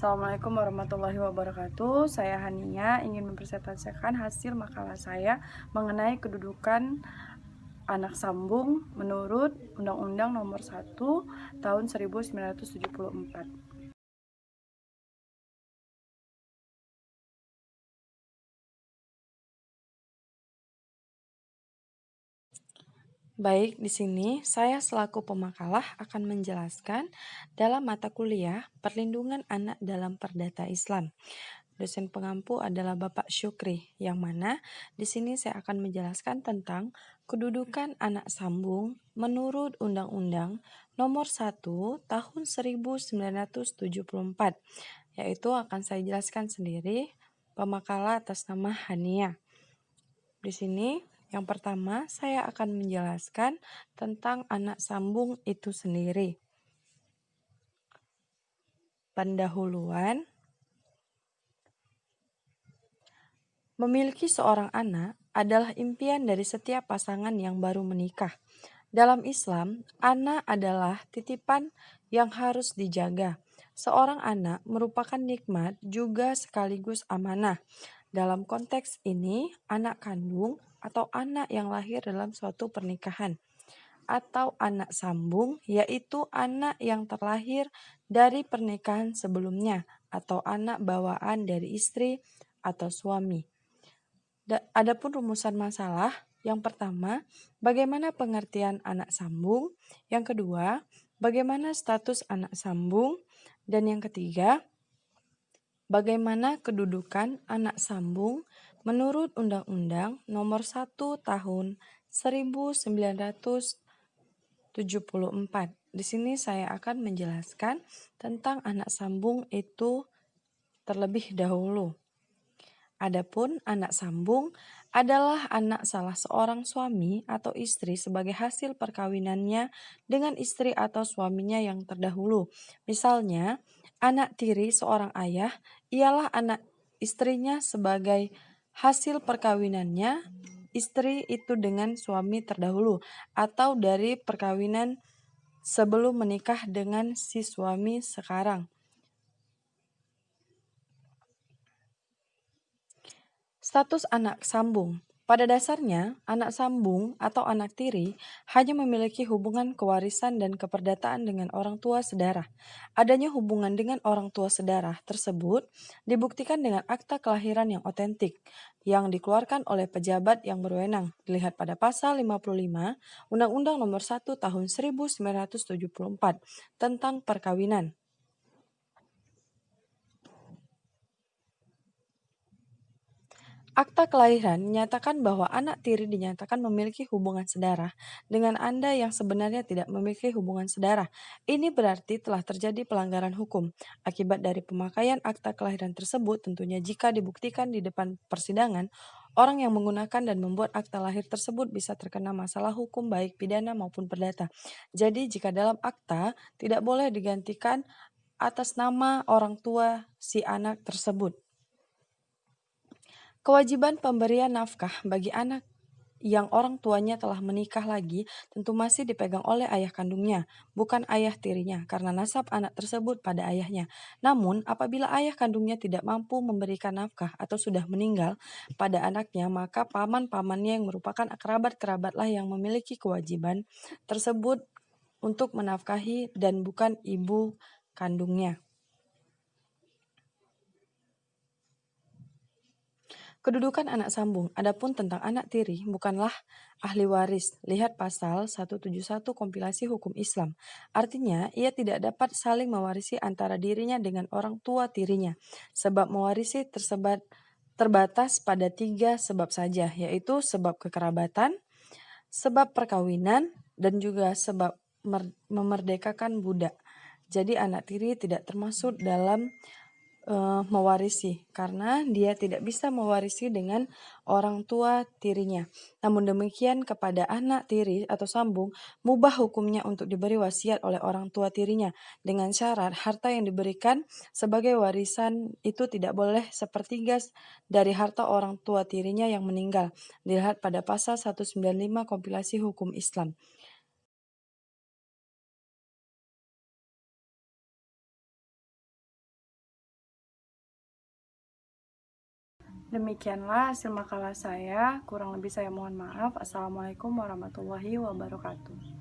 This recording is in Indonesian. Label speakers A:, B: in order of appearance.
A: Assalamualaikum warahmatullahi wabarakatuh. Saya Hania ingin mempresentasikan hasil makalah saya mengenai kedudukan anak sambung menurut Undang-Undang Nomor 1 Tahun 1974. Baik, di sini saya selaku pemakalah akan menjelaskan dalam mata kuliah Perlindungan Anak dalam Perdata Islam. Dosen pengampu adalah Bapak Syukri, yang mana di sini saya akan menjelaskan tentang kedudukan anak sambung menurut Undang-Undang Nomor 1 Tahun 1974, yaitu akan saya jelaskan sendiri pemakalah atas nama Hania. Di sini yang pertama saya akan menjelaskan tentang anak sambung itu sendiri. Pendahuluan. Memiliki seorang anak adalah impian dari setiap pasangan yang baru menikah. Dalam Islam, anak adalah titipan yang harus dijaga. Seorang anak merupakan nikmat juga sekaligus amanah. Dalam konteks ini, anak kandung atau anak yang lahir dalam suatu pernikahan, atau anak sambung, yaitu anak yang terlahir dari pernikahan sebelumnya atau anak bawaan dari istri atau suami. Adapun rumusan masalah, yang pertama, bagaimana pengertian anak sambung, yang kedua, bagaimana status anak sambung, dan yang ketiga, bagaimana kedudukan anak sambung menurut Undang-Undang Nomor 1 Tahun 1974. Di sini saya akan menjelaskan tentang anak sambung itu terlebih dahulu. Adapun anak sambung adalah anak salah seorang suami atau istri sebagai hasil perkawinannya dengan istri atau suaminya yang terdahulu. Misalnya, anak tiri seorang ayah ialah anak istrinya sebagai hasil perkawinannya istri itu dengan suami terdahulu atau dari perkawinan sebelum menikah dengan si suami sekarang. Status anak sambung. Pada dasarnya, anak sambung atau anak tiri hanya memiliki hubungan kewarisan dan keperdataan dengan orang tua sedarah. Adanya hubungan dengan orang tua sedarah tersebut dibuktikan dengan akta kelahiran yang otentik yang dikeluarkan oleh pejabat yang berwenang. Dilihat pada pasal 55 Undang-Undang Nomor 1 Tahun 1974 tentang perkawinan. Akta kelahiran menyatakan bahwa anak tiri dinyatakan memiliki hubungan sedarah dengan Anda yang sebenarnya tidak memiliki hubungan sedarah. Ini berarti telah terjadi pelanggaran hukum. Akibat dari pemakaian akta kelahiran tersebut, tentunya jika dibuktikan di depan persidangan, orang yang menggunakan dan membuat akta lahir tersebut bisa terkena masalah hukum baik pidana maupun perdata. Jadi jika dalam akta tidak boleh digantikan atas nama orang tua si anak tersebut. Kewajiban pemberian nafkah bagi anak yang orang tuanya telah menikah lagi tentu masih dipegang oleh ayah kandungnya, bukan ayah tirinya, karena nasab anak tersebut pada ayahnya. Namun, apabila ayah kandungnya tidak mampu memberikan nafkah atau sudah meninggal pada anaknya, maka paman-pamannya yang merupakan kerabat-kerabatlah yang memiliki kewajiban tersebut untuk menafkahi dan bukan ibu kandungnya. Kedudukan anak sambung. Adapun tentang anak tiri bukanlah ahli waris. Lihat pasal 171 kompilasi hukum Islam. Artinya, ia tidak dapat saling mewarisi antara dirinya dengan orang tua tirinya. Sebab mewarisi terbatas pada 3 sebab saja, yaitu sebab kekerabatan, sebab perkawinan, dan juga sebab memerdekakan budak. Jadi anak tiri tidak termasuk dalam mewarisi karena dia tidak bisa mewarisi dengan orang tua tirinya. Namun demikian kepada anak tiri atau sambung mubah hukumnya untuk diberi wasiat oleh orang tua tirinya dengan syarat harta yang diberikan sebagai warisan itu tidak boleh sepertiga dari harta orang tua tirinya yang meninggal. Dilihat pada pasal 195 kompilasi hukum Islam.
B: Demikianlah hasil makalah saya, kurang lebih saya mohon maaf. Assalamualaikum warahmatullahi wabarakatuh.